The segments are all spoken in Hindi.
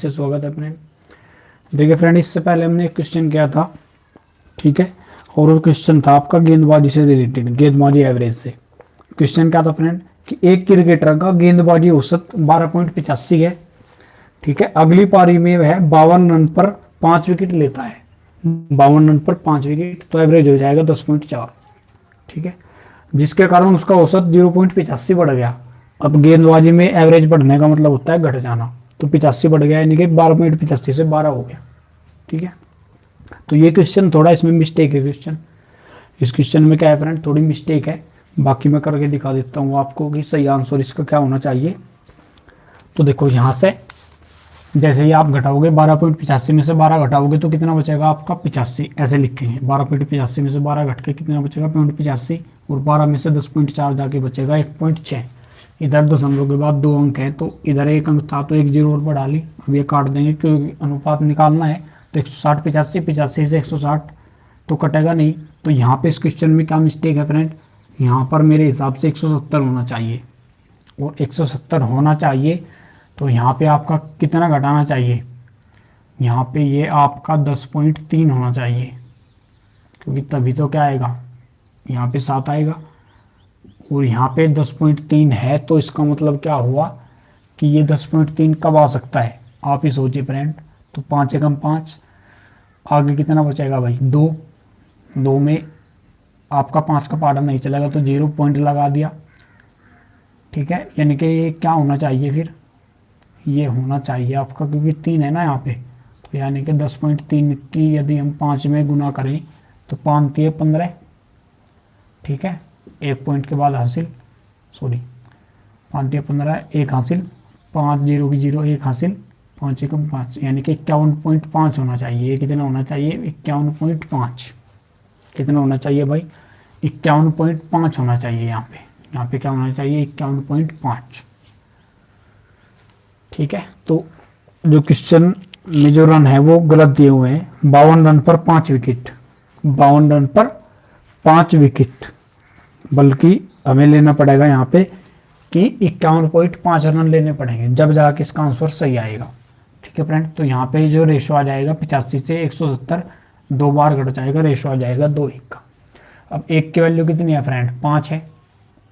से स्वागत है फ्रेंड। देखिए फ्रेंड, इससे पहले हमने एक क्वेश्चन किया था, ठीक है, और वो क्वेश्चन था आपका गेंदबाजी से रिलेटेड, गेंदबाजी एवरेज से। क्वेश्चन क्या था फ्रेंड कि एक क्रिकेटर का गेंदबाजी औसत 12.85 है, ठीक है। अगली पारी में वह 52 रन पर 5 विकेट लेता है, 52 रन पर 5 विकेट, तो एवरेज हो जाएगा 10.4, ठीक है, जिसके कारण उसका औसत 0.85 बढ़ गया। अब गेंदबाजी में एवरेज बढ़ने का मतलब होता है घट जाना, तो 85 बढ़ गया, यानी कि 12.85 से 12 हो गया, ठीक है। तो ये क्वेश्चन थोड़ा इसमें मिस्टेक है, क्वेश्चन इस क्वेश्चन में क्या है फ्रेंड, थोड़ी मिस्टेक है। बाकी मैं करके दिखा देता हूँ आपको कि सही आंसर इसका क्या होना चाहिए। तो देखो यहाँ से जैसे ही आप घटाओगे 12.85 में से 12 घटाओगे तो कितना बचेगा आपका 85, ऐसे लिखेंगे 12.85 में से 12 घट के कितना बचेगा 0.85, और 12 में से 10.4 जाके बचेगा 1.6। इधर दशमलव के बाद 2 अंक है, तो इधर 1 अंक था तो 1 जीरो और बढ़ा ली। अब ये काट देंगे क्योंकि अनुपात निकालना है, तो 160 85, 85 से 160 तो कटेगा नहीं। तो यहाँ पे इस क्वेश्चन में क्या मिस्टेक है फ्रेंड, यहाँ पर मेरे हिसाब से 170 होना चाहिए, और 170 होना चाहिए तो यहाँ पे आपका कितना घटाना चाहिए, यहाँ पे ये आपका 10.3 होना चाहिए, क्योंकि तभी तो क्या आएगा, यहाँ पे 7 आएगा, और यहाँ पे 10.3 है, तो इसका मतलब क्या हुआ कि ये 10.3 कब आ सकता है, आप ही सोचिए फ्रेंड। तो 5 एकम 5, आगे कितना बचेगा भाई 2, 2 में आपका 5 का पार्ट नहीं चलेगा, तो 0 पॉइंट लगा दिया, ठीक है। यानी कि ये क्या होना चाहिए फिर, ये होना चाहिए आपका, क्योंकि 3 है ना यहाँ पे, तो यानी कि 10.3 की यदि हम 5 में गुना करें तो 5 3 15, ठीक है, 1 पॉइंट के बाद हासिल, सॉरी 5 3 15, 1 हासिल, 5 0 की 0, 1 हासिल, 5 एकम 5, यानी कि 51.5 होना चाहिए। ये कितना होना चाहिए 51.5, कितना होना चाहिए भाई 51.5 होना चाहिए। यहाँ पे क्या होना चाहिए 51.5, ठीक है। तो जो क्वेश्चन में जो रन है वो गलत दिए हुए हैं, 52 रन पर 5 विकेट, 52 रन पर 5 विकेट, बल्कि हमें लेना पड़ेगा यहाँ पे कि 51.5 रन लेने पड़ेंगे, जब जाके इसका आंसर सही आएगा, ठीक है फ्रेंड। तो यहाँ पे जो रेशो आ जाएगा 85 से 170, 2 बार घट जाएगा, रेशो आ जाएगा 2:1 का। अब 1 की वैल्यू कितनी है फ्रेंड 5 है,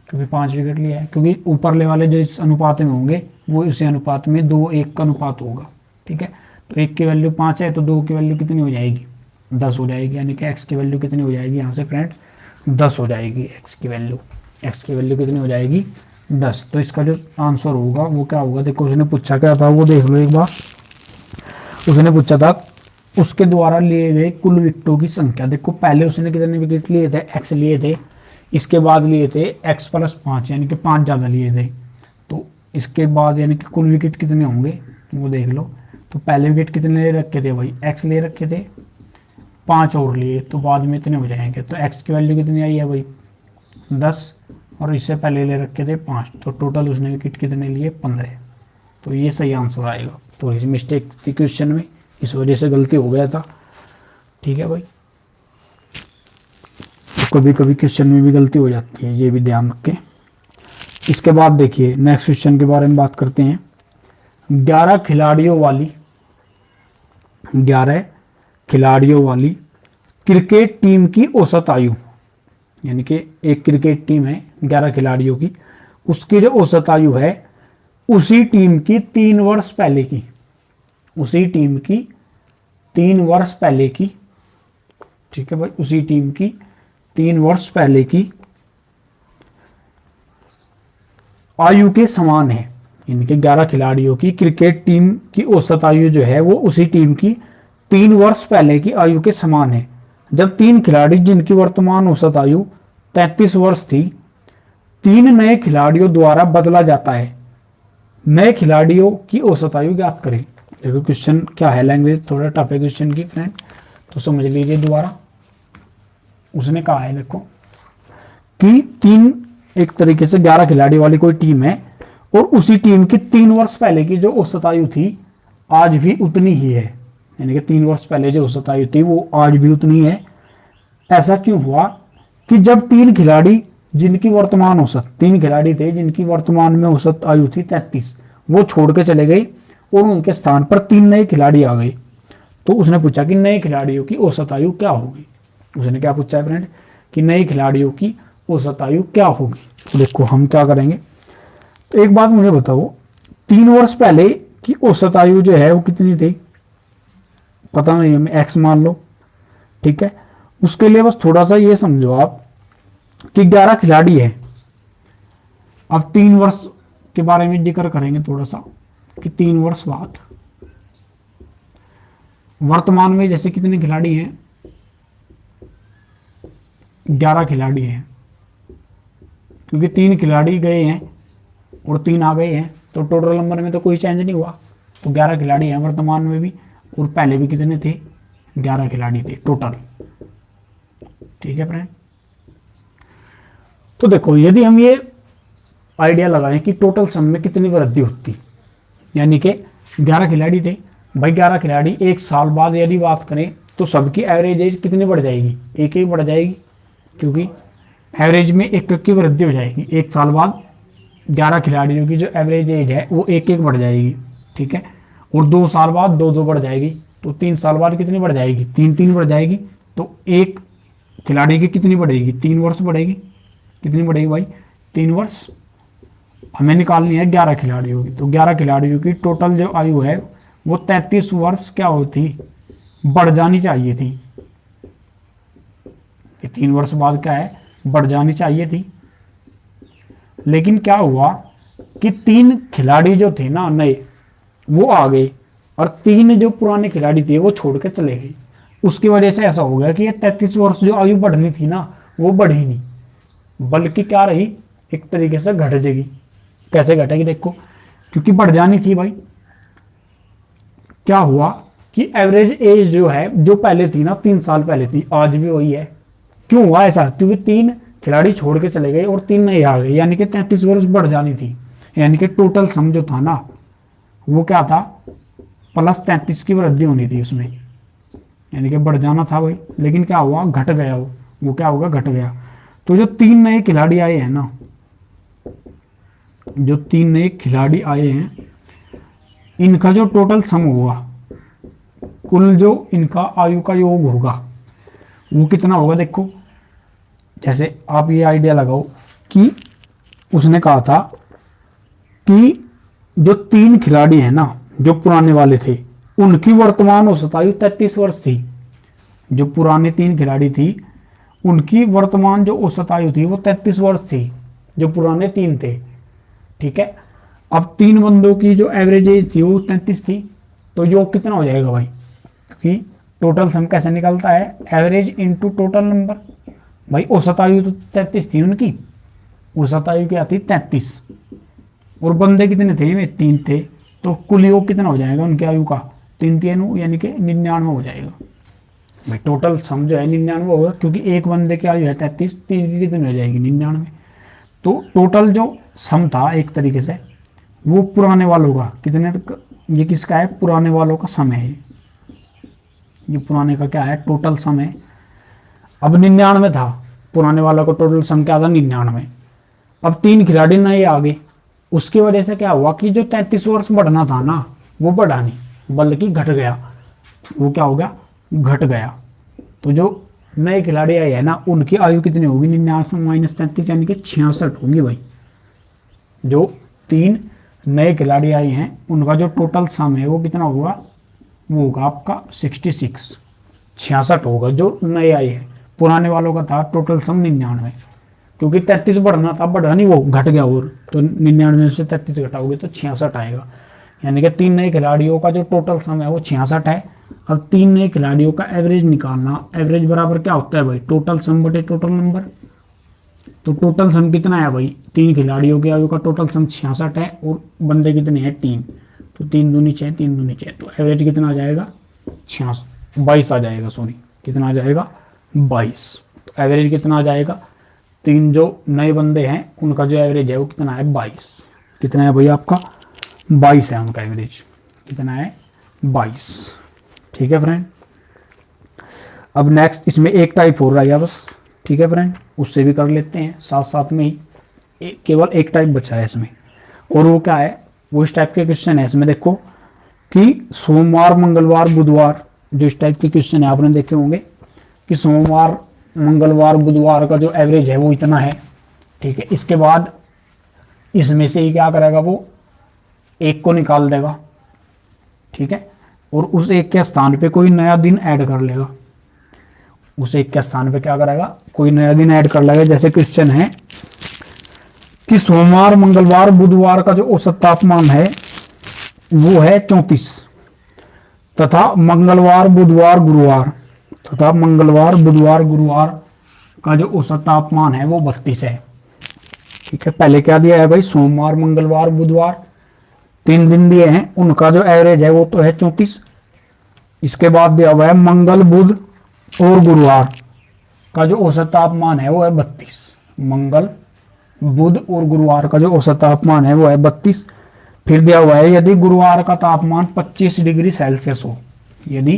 क्योंकि 5 विकेट लिया है, क्योंकि ऊपरले वाले जो इस अनुपात में होंगे वो इसी अनुपात में 2:1 का अनुपात होगा, ठीक है। तो 1 की वैल्यू 5 है, तो 2 की वैल्यू कितनी हो जाएगी 10 हो जाएगी, यानी कि x की वैल्यू कितनी हो जाएगी यहाँ से फ्रेंड 10 हो जाएगी। x की वैल्यू कितनी हो जाएगी 10। तो इसका जो आंसर होगा वो क्या होगा, देखो उसने पूछा क्या था वो देख लो एक बार। उसने पूछा था उसके द्वारा लिए गए कुल विकेटों की संख्या। देखो पहले उसने कितने विकेट लिए थे, x लिए थे, इसके बाद लिए थे x + 5, यानी कि 5 ज़्यादा लिए थे। तो इसके बाद यानी कि कुल विकेट कितने होंगे वो देख लो। तो पहले विकेट कितने ले रखे थे भाई, x ले रखे थे, 5 और लिए, तो बाद में इतने हो जाएंगे। तो x की वैल्यू कितनी आई है भाई 10, और इससे पहले ले रखे थे 5, तो टोटल उसने विकेट कितने लिए 15। तो ये सही आंसर आएगा। तो इस मिस्टेक थी क्वेश्चन में, इस वजह से गलती हो गया था, ठीक है भाई। तो कभी कभी क्वेश्चन में भी गलती हो जाती है, ये भी ध्यान रखें। इसके बाद देखिए नेक्स्ट क्वेश्चन के बारे में बात करते हैं। 11 खिलाड़ियों वाली क्रिकेट टीम की औसत आयु, यानी कि एक क्रिकेट टीम है 11 खिलाड़ियों की, उसकी जो औसत आयु है उसी टीम की 3 वर्ष पहले की, उसी टीम की 3 वर्ष पहले की, ठीक है भाई, उसी टीम की 3 वर्ष पहले की आयु के समान है। इनके 11 खिलाड़ियों की क्रिकेट टीम की औसत आयु जो है वो उसी टीम की 3 वर्ष पहले की आयु के समान है, जब 3 खिलाड़ी जिनकी वर्तमान औसत आयु 33 वर्ष थी 3 नए खिलाड़ियों द्वारा बदला जाता है। नए खिलाड़ियों की औसत आयु ज्ञात करें। देखो क्वेश्चन क्या है, लैंग्वेज थोड़ा टफ है क्वेश्चन की फ्रेंड, तो समझ लीजिए दोबारा। उसने कहा है देखो कि 3 एक तरीके से 11 खिलाड़ी वाली कोई टीम है, और उसी टीम की 3 वर्ष पहले की जो औसत आयु थी आज भी उतनी ही है, यानी कि 3 वर्ष पहले जो औसत आयु थी वो आज भी उतनी है। ऐसा क्यों हुआ कि जब 3 खिलाड़ी जिनकी वर्तमान औसत, 3 खिलाड़ी थे जिनकी वर्तमान में औसत आयु थी 33, वो छोड़ के चले गए और उनके स्थान पर 3 नए खिलाड़ी आ गए। तो उसने पूछा कि नए खिलाड़ियों की औसत आयु क्या होगी। उसने क्या पूछा है फ्रेंड कि नए खिलाड़ियों की औसत आयु क्या होगी। तो देखो हम क्या करेंगे, तो एक बात मुझे बताओ, 3 वर्ष पहले की औसत आयु जो है वो कितनी थी, पता नहीं हमें, एक्स मान लो, ठीक है। उसके लिए बस थोड़ा सा ये समझो आप कि 11 खिलाड़ी है। अब 3 वर्ष के बारे में जिक्र करेंगे थोड़ा सा कि 3 वर्ष बाद वर्तमान में जैसे कितने खिलाड़ी हैं, 11 खिलाड़ी हैं, क्योंकि 3 खिलाड़ी गए हैं और 3 आ गए हैं, तो टोटल नंबर में तो कोई चेंज नहीं हुआ। तो 11 खिलाड़ी हैं वर्तमान में भी, और पहले भी कितने थे, 11 खिलाड़ी थे टोटल, ठीक है फ्रेंड। तो देखो यदि हम ये आइडिया लगाएं कि टोटल सम में कितनी वृद्धि होती, यानी कि 11 खिलाड़ी थे भाई, 11 खिलाड़ी एक साल बाद यदि बात करें तो सबकी एवरेज एज कितनी बढ़ जाएगी, एक एक बढ़ जाएगी, क्योंकि एवरेज में एक की वृद्धि हो जाएगी। एक साल बाद 11 खिलाड़ियों की जो एवरेज एज है वो एक एक बढ़ जाएगी, ठीक है। और 2 साल बाद 2 बढ़ जाएगी, तो 3 साल बाद कितनी बढ़ जाएगी, 3 बढ़ जाएगी। तो एक खिलाड़ी की कितनी बढ़ेगी, 3 वर्ष बढ़ेगी, कितनी बढ़ेगी भाई, 3 वर्ष। हमें निकालनी है 11 खिलाड़ियों की, तो 11 खिलाड़ियों की टोटल जो आयु है वो 33 वर्ष क्या होती, बढ़ जानी चाहिए थी। 3 वर्ष बाद क्या है, बढ़ जानी चाहिए थी। लेकिन क्या हुआ कि 3 खिलाड़ी जो थे ना नए वो आ गए, और 3 जो पुराने खिलाड़ी थे वो छोड़ के चले गए। उसकी वजह से ऐसा हो गया कि ये 33 वर्ष जो आयु बढ़नी थी ना वो बढ़ी नहीं, बल्कि क्या रही, एक तरीके से घट जाएगी। कैसे घटेगी देखो, क्योंकि बढ़ जानी थी भाई। क्या हुआ कि एवरेज एज जो है जो पहले थी ना 3 साल पहले थी, आज भी वही है। क्यों हुआ ऐसा, क्योंकि 3 खिलाड़ी छोड़ के चले गए और 3 नए आ गए, यानी कि 33 वर्ष बढ़ जानी थी। यानी कि टोटल सम जो था ना वो क्या था, प्लस 33 की वृद्धि होनी थी उसमें, यानी कि बढ़ जाना था भाई। लेकिन क्या हुआ, घट गया वो क्या होगा, घट गया। तो जो 3 नए खिलाड़ी आए हैं ना, जो 3 नए खिलाड़ी आए हैं, इनका जो टोटल सम होगा, कुल जो इनका आयु का योग होगा वो कितना होगा। देखो जैसे आप ये आइडिया लगाओ कि उसने कहा था कि जो 3 खिलाड़ी हैं ना जो पुराने वाले थे, उनकी वर्तमान औसत आयु 33 वर्ष थी। जो पुराने 3 खिलाड़ी थी उनकी वर्तमान जो औसत आयु थी वो 33 वर्ष थी, जो पुराने 3 थे, ठीक है। अब 3 बंदों की जो एवरेज एज थी वो 33 थी, तो योग कितना हो जाएगा भाई, क्योंकि टोटल सम कैसे निकलता है, एवरेज इनटू टोटल नंबर। भाई औसत आयु तो 33 थी उनकी, औसत आयु क्या थी 33, और बंदे कितने थे, वे 3 थे, तो कुल योग कितना हो जाएगा उनकी आयु का, 3 3 यानी कि 99 हो जाएगा। भाई टोटल सम जो है 99 होगा, क्योंकि एक बंदे की आयु है 33, 3 की कितनी हो जाएगी 99। तो टोटल जो सम था एक तरीके से वो पुराने वालों का कितने, ये किसका है, पुराने वालों का सम है, ये पुराने का क्या है, टोटल सम है। अब 99 था, पुराने वालों का टोटल सम क्या था 99। अब 3 खिलाड़ी नए आ गए, उसकी वजह से क्या हुआ कि जो 33 वर्ष बढ़ना था ना वो बढ़ा नहीं, बल्कि घट गया। वो क्या हो गया, घट गया। तो जो नए खिलाड़ी आए हैं ना उनकी आयु कितनी होगी, 99 माइनस 33 यानी कि 66 होगी भाई। जो 3 नए खिलाड़ी आए हैं उनका जो टोटल सम है वो कितना होगा, वो होगा आपका 66, 66 होगा जो नए आए हैं। पुराने वालों का था टोटल सम 99, क्योंकि 33 बढ़ना था, बढ़ा नहीं, वो घट गया। और तो 99 से 33 घटाओगे तो 66 आएगा, यानी कि 3 नए खिलाड़ियों का जो टोटल सम है वो 66 है। अब 3 नए खिलाड़ियों का एवरेज निकालना, एवरेज बराबर क्या होता है भाई, टोटल सम बटे टोटल नंबर। तो टोटल सम कितना है भाई, 3 खिलाड़ियों की आयु का टोटल सम 66 है, और बंदे कितने हैं 3, तो 3 दूनी 6, 3 दूनी 6, तो एवरेज कितना आ जाएगा 22 आ जाएगा, सॉरी कितना आ जाएगा 22। तो एवरेज कितना आ जाएगा, 3 जो नए बंदे हैं उनका जो एवरेज है वो कितना है 22। कितना है भाई आपका 22 है उनका एवरेज, कितना है 22, ठीक है फ्रेंड। अब नेक्स्ट इसमें एक टाइप हो रहा है बस, ठीक है फ्रेंड, उससे भी कर लेते हैं साथ साथ में ही। केवल एक टाइप बचा है इसमें, और वो क्या है, वो इस टाइप के क्वेश्चन है इसमें। देखो कि सोमवार मंगलवार बुधवार, जो इस टाइप के क्वेश्चन है आपने देखे होंगे कि सोमवार मंगलवार बुधवार का जो एवरेज है वो इतना है, ठीक है। इसके बाद इसमें से ही क्या करेगा, वो एक को निकाल देगा, ठीक है, और उस एक के स्थान पे कोई नया दिन ऐड कर लेगा। उस एक के स्थान पे क्या करेगा, कोई नया दिन ऐड कर लेगा। जैसे क्वेश्चन है कि सोमवार मंगलवार बुधवार का जो औसत तापमान है वो है 34 तथा मंगलवार बुधवार गुरुवार तथा मंगलवार बुधवार गुरुवार का जो औसत तापमान है वो 32 है, ठीक है। पहले क्या दिया है भाई, सोमवार मंगलवार बुधवार 3 दिन दिए हैं, उनका जो एवरेज है वो तो है 34। इसके बाद दिया हुआ है मंगल बुध और गुरुवार का जो औसत तापमान है वो है 32। मंगल बुध और गुरुवार का जो औसत तापमान है वो है 32। फिर दिया हुआ है यदि गुरुवार का तापमान 25 डिग्री सेल्सियस हो, यदि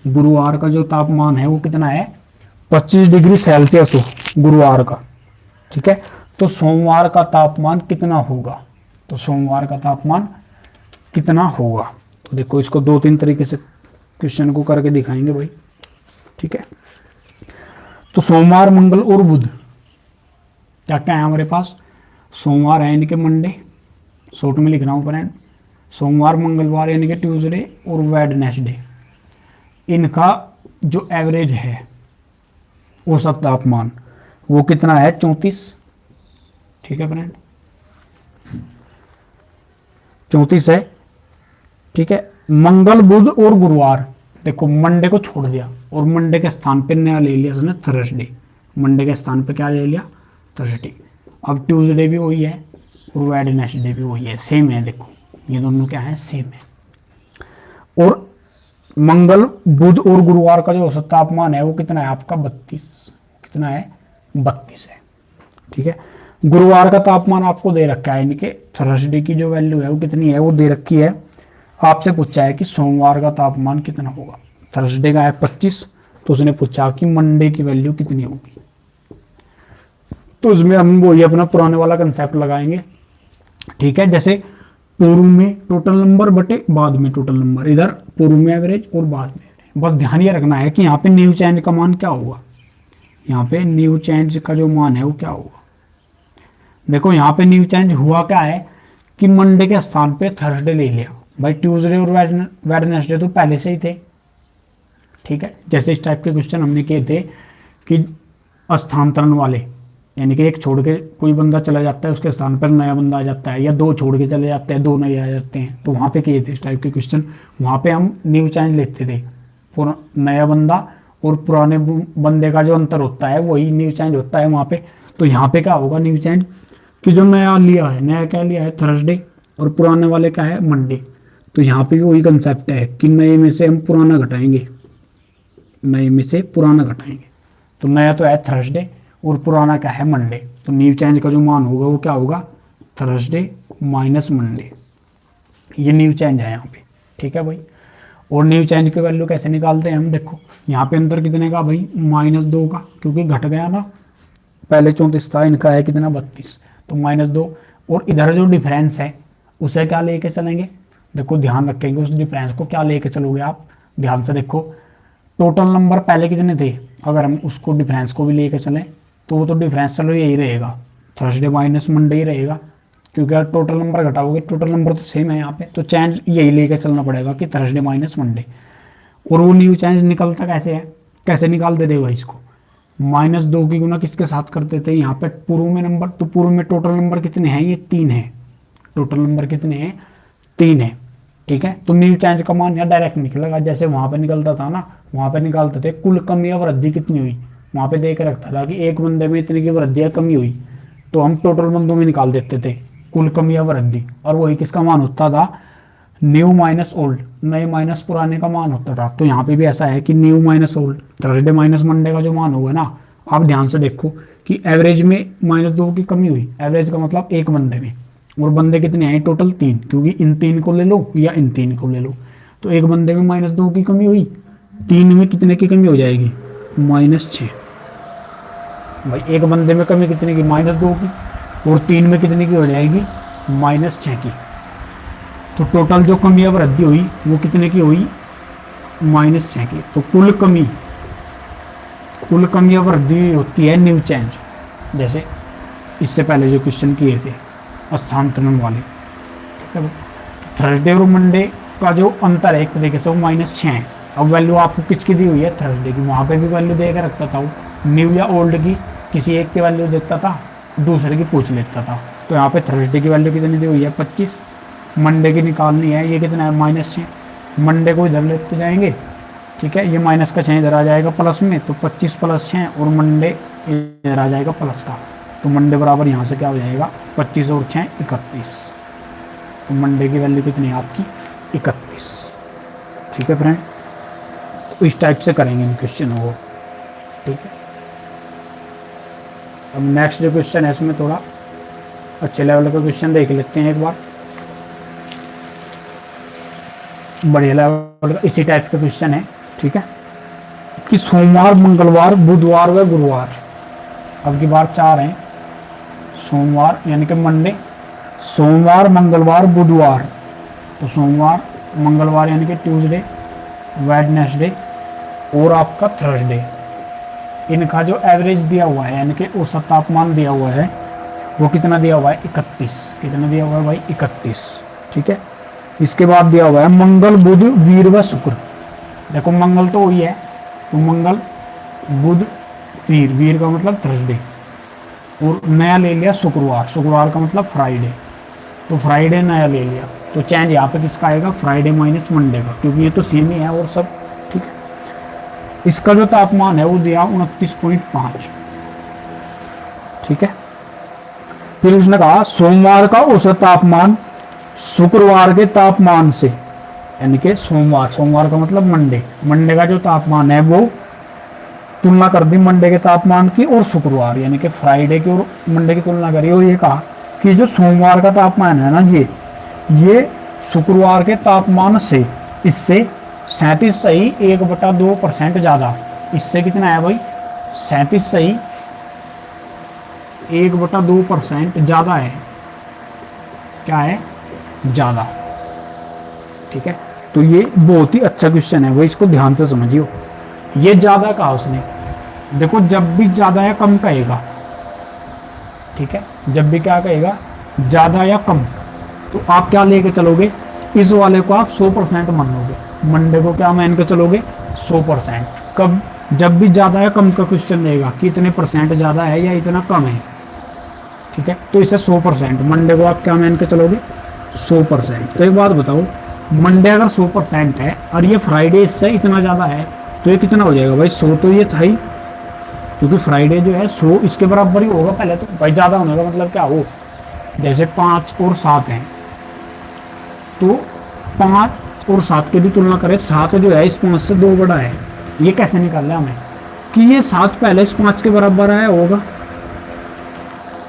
गुरुवार का जो तापमान है वो कितना है, 25 डिग्री सेल्सियस हो गुरुवार का, ठीक है, तो सोमवार का तापमान कितना होगा, तो सोमवार का तापमान कितना होगा। तो देखो इसको 2-3 तरीके से क्वेश्चन को करके दिखाएंगे भाई, ठीक है। तो सोमवार मंगल और बुध क्या क्या है हमारे पास, सोमवार है यानी कि मंडे, शॉर्ट में लिख रहा हूँ फ्रेंड, सोमवार मंगलवार यानी कि ट्यूसडे और वेडनेसडे, इनका जो एवरेज है औसत तापमान वो कितना है 34, ठीक है फ्रेंड, 34 है, ठीक है। मंगल बुध और गुरुवार, देखो मंडे को छोड़ दिया और मंडे के स्थान पे नया ले लिया उसने थर्सडे, मंडे के स्थान पे क्या ले लिया, थर्सडे। अब ट्यूसडे भी वही है और वेडनेसडे भी वही है, सेम है, देखो ये दोनों क्या है, सेम है। और मंगल बुध और गुरुवार का जो औसत तापमान है वो कितना है आपका 32, कितना है 32 है, ठीक है। गुरुवार का तापमान आपको दे रखा है, यानी कि थर्सडे की जो वैल्यू है वो कितनी है वो दे रखी है। आपसे पूछा है कि सोमवार का तापमान कितना होगा, थर्सडे का है 25, तो उसने पूछा कि मंडे की वैल्यू कितनी होगी, तो उसमें हम वही अपना पुराने वाला कंसेप्ट लगाएंगे, ठीक है। जैसे पूर्व में टोटल नंबर बटे बाद में टोटल नंबर, इधर पूर्व में एवरेज और बाद में। बस ध्यान ये रखना है कि यहाँ पे न्यू चेंज का मान क्या होगा, यहाँ पे न्यू चेंज का जो मान है वो क्या होगा। देखो यहाँ पे न्यू चेंज हुआ क्या है कि मंडे के स्थान पे थर्सडे ले लिया भाई, ट्यूसडे और वेडनेसडे तो पहले से ही थे, ठीक है। जैसे इस टाइप के क्वेश्चन हमने किए थे कि स्थानांतरण वाले, यानी कि एक छोड़ के कोई बंदा चला जाता है उसके स्थान पर नया बंदा आ जाता है, या 2 छोड़ के चले जाते हैं 2 नए आ जाते हैं, तो वहाँ पे किए थे इस टाइप के क्वेश्चन। वहाँ पे हम न्यू चेंज लेते थे, नया बंदा और पुराने बंदे का जो अंतर होता है वही न्यू चेंज होता है वहाँ पे। तो यहाँ पे क्या होगा न्यू चेंज कि जो नया लिया है, नया क्या लिया है थर्सडे, और पुराने वाले क्या है मंडे। तो यहाँ पे भी वही कंसेप्ट है कि नए में से हम पुराना घटाएंगे, नए में से पुराना घटाएंगे, तो नया तो है थर्सडे और पुराना क्या है मंडे। तो न्यू चेंज का जो मान होगा वो क्या होगा, थर्सडे माइनस मंडे, ये न्यू चेंज है यहाँ पे, ठीक है भाई। और न्यू चेंज की वैल्यू कैसे निकालते हैं हम, देखो यहाँ पे अंतर कितने का भाई, -2 का, क्योंकि घट गया ना, पहले 34 था, इनका है कितना 32, तो -2। और इधर जो डिफरेंस है उसे क्या लेके चलेंगे, देखो ध्यान रखेंगे उस डिफरेंस को, क्या लेके चलोगे आप, ध्यान से देखो। टोटल नंबर पहले कितने थे, अगर हम उसको डिफरेंस को भी लेके चलें तो वो तो डिफरेंस चलो यही रहेगा, थर्सडे माइनस मंडे ही रहेगा, क्योंकि अगर टोटल नंबर घटाओगे टोटल नंबर तो सेम है यहाँ पे, तो चेंज यही लेके चलना पड़ेगा कि थर्सडे माइनस मंडे। और वो न्यू चेंज निकलता कैसे है, कैसे निकालते थे भाई इसको, -2 की गुना किसके साथ करते थे, यहाँ पे पूर्व में नंबर, तो पूर्व में टोटल नंबर कितने हैं, ये 3 है, टोटल नंबर कितने हैं 3 है, ठीक है। तो न्यू चेंज का मान यहाँ डायरेक्ट निकलेगा, जैसे वहां पे निकलता था ना, वहां पे निकालते थे कुल कमी या वृद्धि कितनी हुई, वहां पे देख रखता था कि एक बंदे में इतने की वृद्धि या कमी हुई, तो हम टोटल बंदों में निकाल देते थे कुल कमी या वृद्धि, और वही किसका मान होता था, न्यू माइनस ओल्ड, नए माइनस पुराने का मान होता था। तो यहाँ पे भी ऐसा है कि new minus old, Thursday minus Monday का जो मान होगा ना, आप ध्यान से देखो कि एवरेज में -2 की कमी हुई, एवरेज का मतलब एक बंदे में, और बंदे कितने हैं टोटल 3, क्योंकि इन 3 को ले लो या इन 3 को ले लो, तो एक बंदे में -2 की कमी हुई, 3 में कितने की कमी हो जाएगी, -6। भाई एक बंदे में कमी कितने की, -2 की, और 3 में कितने की हो जाएगी, -6 की। तो टोटल जो कमी या वृद्धि हुई वो कितने की हुई, -6 की। तो कुल कमी या वृद्धि होती है न्यू चेंज, जैसे इससे पहले जो क्वेश्चन किए थे स्थानांतरण वाले, ठीक है। थर्सडे और मंडे का जो अंतर है एक तरीके से वो -6 है। अब वैल्यू आपको किसकी दी हुई है, थर्सडे की, वहाँ पे भी वैल्यू दे के रखता था वो, न्यू या ओल्ड की किसी एक की वैल्यू देखता था, दूसरे की पूछ लेता था। तो यहाँ पे थर्सडे की वैल्यू कितनी दी हुई है, 25। मंडे की निकालनी है, ये कितना है, -6। मंडे को इधर लेते जाएंगे, ठीक है, ये माइनस का 6 इधर आ जाएगा प्लस में, तो 25 + 6 और मंडे इधर आ जाएगा प्लस का। तो मंडे बराबर यहाँ से क्या हो जाएगा, 25 और 6 31। तो मंडे की वैल्यू कितनी है आपकी, 31। ठीक है फ्रेंड, तो इस टाइप से करेंगे इन क्वेश्चनों को, ठीक है। अब नेक्स्ट जो क्वेश्चन है इसमें थोड़ा अच्छे लेवल का क्वेश्चन देख लेते हैं एक बार, बढ़िया लेवल का इसी टाइप का क्वेश्चन है, ठीक है। कि सोमवार, मंगलवार, बुधवार व गुरुवार, अब की बार 4 हैं, सोमवार यानी कि मंडे, सोमवार, मंगलवार, बुधवार, तो सोमवार, मंगलवार यानी कि ट्यूसडे, वेडनेसडे और आपका थर्सडे, इनका जो एवरेज दिया हुआ है यानी कि औसत तापमान दिया हुआ है वो कितना दिया हुआ है, 31। कितना दिया हुआ है भाई, 31, ठीक है। इसके बाद दिया हुआ है मंगल, बुध, वीर व शुक्र। देखो मंगल तो वही है, तो मंगल, बुध, वीर, वीर का मतलब थर्सडे, और नया ले लिया शुक्रवार, शुक्रवार का मतलब फ्राइडे, तो फ्राइडे नया ले लिया। तो चेंज यहाँ पे किसका आएगा, फ्राइडे माइनस मंडे का, क्योंकि ये तो सेम ही है और सब, ठीक है। इसका जो तापमान है वो दिया 29.5, ठीक है। फिर उसने कहा सोमवार का औसत तापमान शुक्रवार के तापमान से, यानी कि सोमवार का मतलब मंडे का जो तापमान है वो तुलना कर दी मंडे के तापमान की और शुक्रवार यानी कि फ्राइडे की और मंडे की तुलना करी, और ये कहा कि जो सोमवार का तापमान है ना, ये शुक्रवार के तापमान से इससे 37.1/2% ज़्यादा, इससे कितना है भाई, 37.1/2% ज़्यादा है, क्या है, ज़्यादा, ठीक है। तो ये बहुत ही अच्छा क्वेश्चन है भाई, इसको ध्यान से समझियो। ये ज़्यादा कहा उसने, देखो जब भी ज़्यादा या कम कहेगा, ठीक है, जब भी क्या कहेगा, ज़्यादा या कम, तो आप क्या लेके चलोगे, इस वाले को आप 100% मानोगे, मंडे को क्या मान के चलोगे, 100%। कब, जब भी ज़्यादा या कम का क्वेश्चन रहेगा कि इतने % ज़्यादा है या इतना कम है, ठीक है, तो इसे 100%, मंडे को आप क्या मान के चलोगे, 100%। तो एक बात बताओ, मंडे अगर 100% है और ये फ्राइडे इससे इतना ज़्यादा है, तो ये कितना हो जाएगा भाई, 100 तो ये था ही, क्योंकि फ्राइडे जो है 100 इसके बराबर ही होगा पहले तो भाई, ज़्यादा होने का मतलब क्या हो, जैसे 5 और 7 हैं, तो 5 और 7 की भी तुलना करें, 7 जो है इस 5 से 2 बड़ा है, ये कैसे निकाल लिया हमें कि ये 7 पहले इस 5 के बराबर आया होगा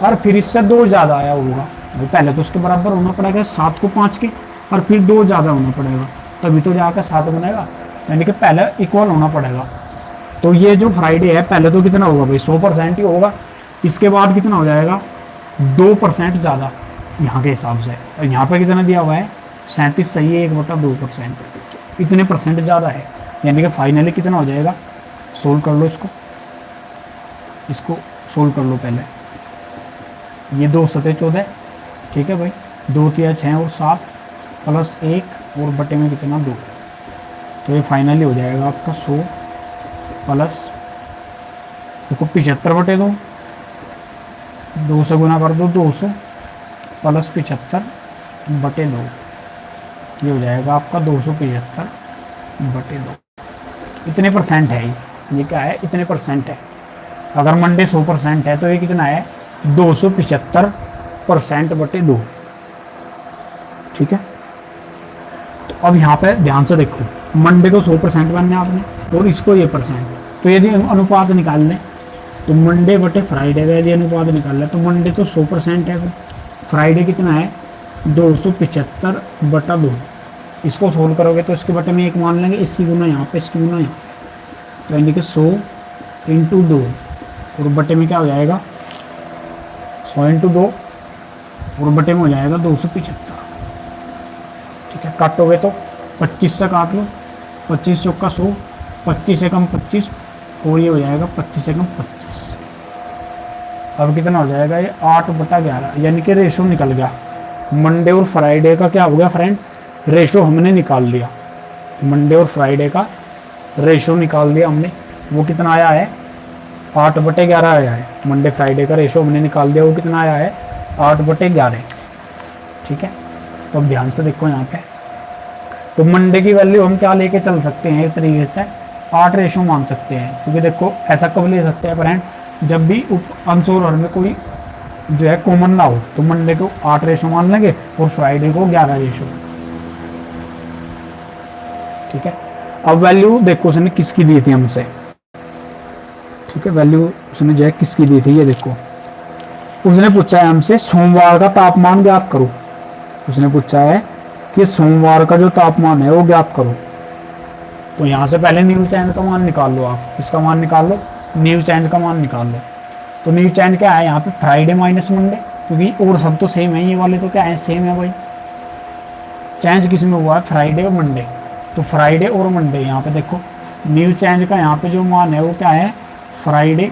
और फिर इससे 2 ज़्यादा आया होगा, भाई पहले तो उसके बराबर होना पड़ेगा 7 को 5 के, और फिर 2 ज़्यादा होना पड़ेगा, तभी तो जाकर 7 बनेगा, यानी कि पहले इक्वल होना पड़ेगा। तो ये जो फ्राइडे है पहले तो कितना होगा भाई, 100% ही होगा, इसके बाद कितना हो जाएगा, 2% ज़्यादा यहाँ के हिसाब से, और यहाँ पे कितना दिया हुआ है, 37.1/2%, इतने % ज़्यादा है, यानी कि फाइनली कितना हो जाएगा, सोल्व कर लो इसको सोल्व कर लो पहले, ये 2 सतह 14, ठीक है भाई, 2 तिया 6 और 7 प्लस 1 और बटे में कितना 2, तो ये फाइनली हो जाएगा आपका 100 प्लस, देखो 75/2, 2 से गुना कर दो 200 प्लस 75/2, ये हो जाएगा आपका 275/2, इतने % है ये क्या है, इतने % है। अगर मंडे 100% है तो ये कितना है, 275%/2, ठीक है। तो अब यहाँ पे ध्यान से देखो, मंडे को 100% मानना आपने और इसको ये %, तो यदि अनुपात निकाल लें तो मंडे बटे फ्राइडे का यदि अनुपात निकाल लें तो मंडे तो 100% है, फ्राइडे कितना है, 275/2, इसको सोल्व करोगे तो इसके बटे में 1 मान लेंगे, इसकी गुना यहाँ पे, इसकी गुना यहाँ, तो यानी कि 100 × 2 और बटे में क्या हो जाएगा, 100 × 2 और बटे में हो जाएगा 275, ठीक है, काटोगे तो 25 से काट लो, 25 चौका 100, 25 से कम 25, और ये हो जाएगा 25 से कम 25। अब कितना हो जाएगा ये 8/11, यानी कि रेशो निकल गया। मंडे और फ्राइडे का क्या हो गया फ्रेंड, रेशो हमने निकाल लिया। मंडे और फ्राइडे का रेशो निकाल दिया हमने। वो कितना आया है, 8/11 आया है। मंडे फ्राइडे का रेशो हमने निकाल दिया, वो कितना आया है, 8/11। ठीक है, तो अब ध्यान से देखो यहाँ पे, तो मंडे की वैल्यू हम क्या लेके चल सकते हैं, एक तरीके से 8 रेशो मान सकते हैं। क्योंकि देखो ऐसा कब ले सकते हैं फ्रेंड, जब भी अंश और हर में कोई जो है कॉमन ना हो, तो मंडे को 8 रेशो मान लेंगे और फ्राइडे को 11 रेशो। ठीक है, अब वैल्यू देखो उसने किसकी दी थी हमसे। ठीक है, वैल्यू उसने जो है किसकी दी थी, ये देखो उसने पूछा है हमसे सोमवार का तापमान ज्ञात करो। उसने पूछा है कि सोमवार का जो तापमान है वो ज्ञात करो। तो यहाँ से पहले न्यू चेंज का मान निकाल लो आप। इसका मान निकाल लो, न्यू चेंज का मान निकाल लो। तो न्यू चेंज क्या है यहाँ पे, फ्राइडे माइनस मंडे, क्योंकि और सब तो सेम है, ये वाले तो क्या है, सेम है भाई। चेंज किस में हुआ है, फ्राइडे और मंडे, तो फ्राइडे और मंडे। यहाँ पे देखो न्यू चेंज का यहाँ पे जो मान है वो क्या है, Friday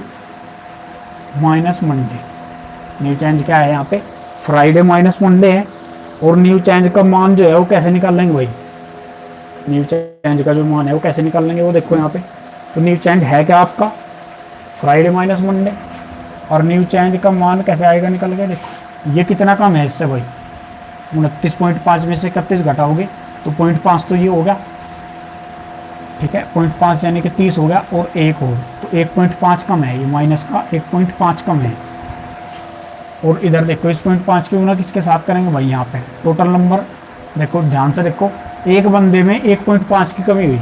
minus Monday. New change क्या है यहाँ पे, फ्राइडे माइनस मंडे है। और न्यू चेंज का मान जो है वो कैसे निकाल लेंगे भाई, न्यू चेंज का जो मान है वो कैसे निकाल लेंगे, वो देखो यहाँ पे। तो न्यू चेंज है क्या आपका, फ्राइडे माइनस मंडे, और न्यू चेंज का मान कैसे आएगा निकल के, देखो ये कितना कम है इससे भाई, 29.5 में से 31 घटाओगे तो 0.5 तो ये हो गया। ठीक है, 0.5 यानी कि 30 हो गया, और 1 हो, तो 1.5 कम है, ये माइनस का 1.5 कम है। और इधर देखो इस 0.5 की गुना किसके साथ करेंगे भाई, यहाँ पे टोटल नंबर देखो, ध्यान से देखो, एक बंदे में 1.5 की कमी हुई,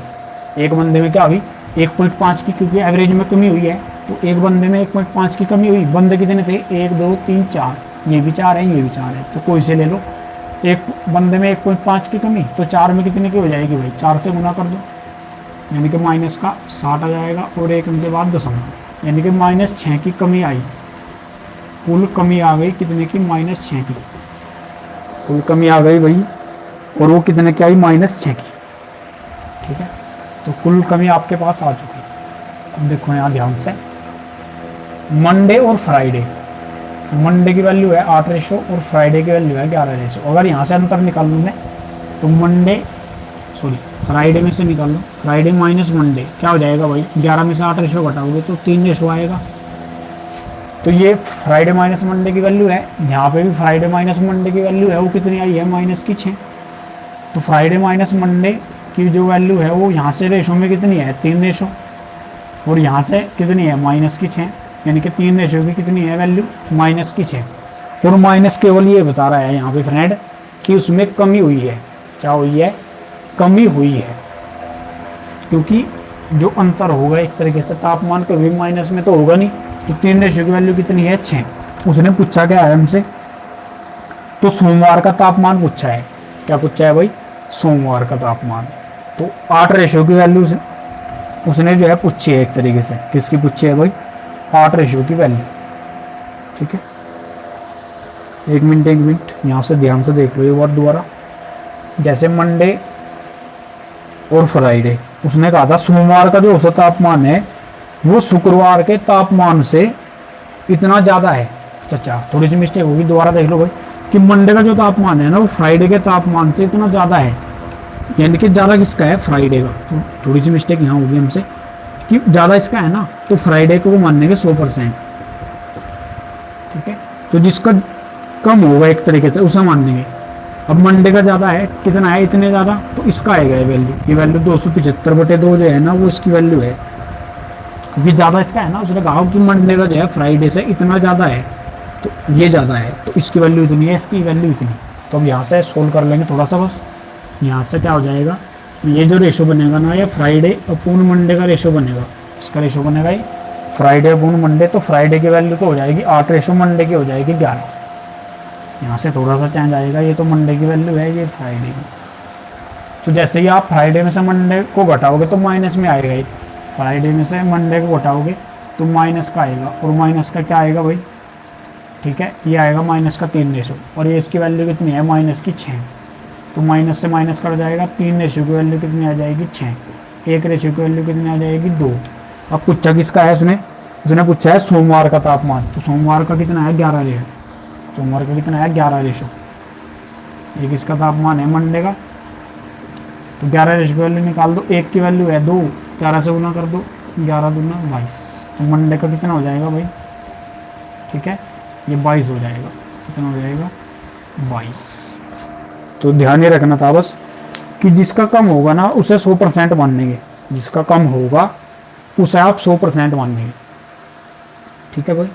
एक बंदे में क्या हुई, 1.5 की, क्योंकि एवरेज में कमी हुई है, तो एक बंदे में 1.5 की कमी हुई। बंदे कितने थे, 1 2 3 4, ये भी 4 है, ये भी 4 है, तो कोई से ले लो। एक बंदे में 1.5 की कमी, तो 4 में कितने की हो जाएगी भाई, 4 से गुना कर दो, यानी कि माइनस का 60 आ जाएगा, और एक उनके बाद दशमलव, यानी कि -6 की कमी आई। कुल कमी आ गई कितने की, -6 की कुल कमी आ गई भाई, और वो कितने की आई, -6 की। ठीक है, तो कुल कमी आपके पास आ चुकी। अब देखो यहाँ ध्यान से, मंडे और फ्राइडे, मंडे की वैल्यू है 8 रेशो और फ्राइडे की वैल्यू है 11 रेशो। अगर यहाँ से अंतर निकाल लूँ मैं, तो फ्राइडे में से निकाल लो, फ्राइडे माइनस मंडे क्या हो जाएगा भाई, 11 में से 8 रेशो घटाओगे तो 3 रेशो आएगा। तो ये फ्राइडे माइनस मंडे की वैल्यू है, यहाँ पे भी फ्राइडे माइनस मंडे की वैल्यू है, वो कितनी आई है, -6। तो फ्राइडे माइनस मंडे की जो वैल्यू है वो यहाँ से रेशो में कितनी है, 3 रेशो, और यहाँ से कितनी है, -6, यानी कि 3 रेशो की कितनी है वैल्यू, -6। और माइनस केवल ये बता रहा है यहाँ पे फ्रेंड कि उसमें कमी हुई है, क्या हुई है, कमी हुई है। क्योंकि जो अंतर होगा एक तरीके से तापमान कभी माइनस में तो होगा नहीं, तो 3 रेशो की वैल्यू कितनी है, 6। उसने पूछा क्या है हमसे, तो सोमवार का तापमान पूछा है। क्या पूछा है भाई, सोमवार का तापमान। तो 8 रेशो की वैल्यू उसने जो है पूछी है, एक तरीके से किसकी पूछी है भाई, 8 रेशो की वैल्यू। ठीक है, एक मिनट यहाँ से ध्यान से देख लो ये वर्ड दोबारा। जैसे मंडे और फ्राइडे, उसने कहा था सोमवार का जो औसत तापमान है वो शुक्रवार के तापमान से इतना ज़्यादा है। अच्छा, थोड़ी सी मिस्टेक होगी, दोबारा देख लो भाई, कि मंडे का जो तापमान है ना वो फ्राइडे के तापमान से इतना ज़्यादा है, यानी कि ज़्यादा किसका है, फ्राइडे का। तो थोड़ी सी मिस्टेक यहाँ होगी हमसे कि ज़्यादा इसका है ना, तो फ्राइडे को मानेंगे 100%। ठीक है, तो जिसका कम होगा एक तरीके से उसे मानेंगे। अब मंडे का ज़्यादा है, कितना है, इतने ज़्यादा, तो इसका आएगा ये वैल्यू, ये वैल्यू 275/2 जो है ना वो इसकी वैल्यू है, क्योंकि ज़्यादा इसका है ना। उसने कहा कि मंडे का जो है फ्राइडे से इतना ज़्यादा है, तो ये ज़्यादा है, तो इसकी वैल्यू इतनी है, इसकी वैल्यू इतनी। तो अब यहाँ से सोल्व कर लेंगे थोड़ा सा, बस यहाँ से क्या हो जाएगा, ये जो रेशो बनेगा ना, ये फ्राइडे अपॉन मंडे का रेशो बनेगा। इसका रेशो बनेगा ये फ्राइडे अपॉन मंडे, तो फ्राइडे की वैल्यू तो हो जाएगी 8 रेशो, मंडे की हो जाएगी 11। यहाँ से थोड़ा सा चेंज आएगा, ये तो मंडे की वैल्यू है, ये फ्राइडे की। तो जैसे ही आप फ्राइडे में से मंडे को घटाओगे तो माइनस में आएगा, ये फ्राइडे में से मंडे को घटाओगे तो माइनस का आएगा, और माइनस का क्या आएगा भाई, ठीक है, ये आएगा -3 रेशो, और ये इसकी वैल्यू कितनी है, -6। तो माइनस से माइनस कट जाएगा, 3 रेशियो की वैल्यू कितनी आ जाएगी 6, 1 रेशियो की वैल्यू कितनी आ जाएगी 2। अब पूछा किसका है उसने पूछा है सोमवार का तापमान, तो सोमवार का कितना है 11 रेशियो, सोमवार का कितना है 11 रेशियो। ये किसका तापमान है मंडे का, तो 11 रेशियो की वैल्यू निकाल दो, 1 की वैल्यू है 2, 11 से गुना कर दो, 11 दूना 22, तो मंडे का कितना हो जाएगा भाई, ठीक है ये 22 हो जाएगा, कितना हो जाएगा 22। तो ध्यान ये रखना था बस कि जिसका कम होगा ना उसे 100% मानेंगे, जिसका कम होगा उसे आप 100% मानेंगे, ठीक है भाई।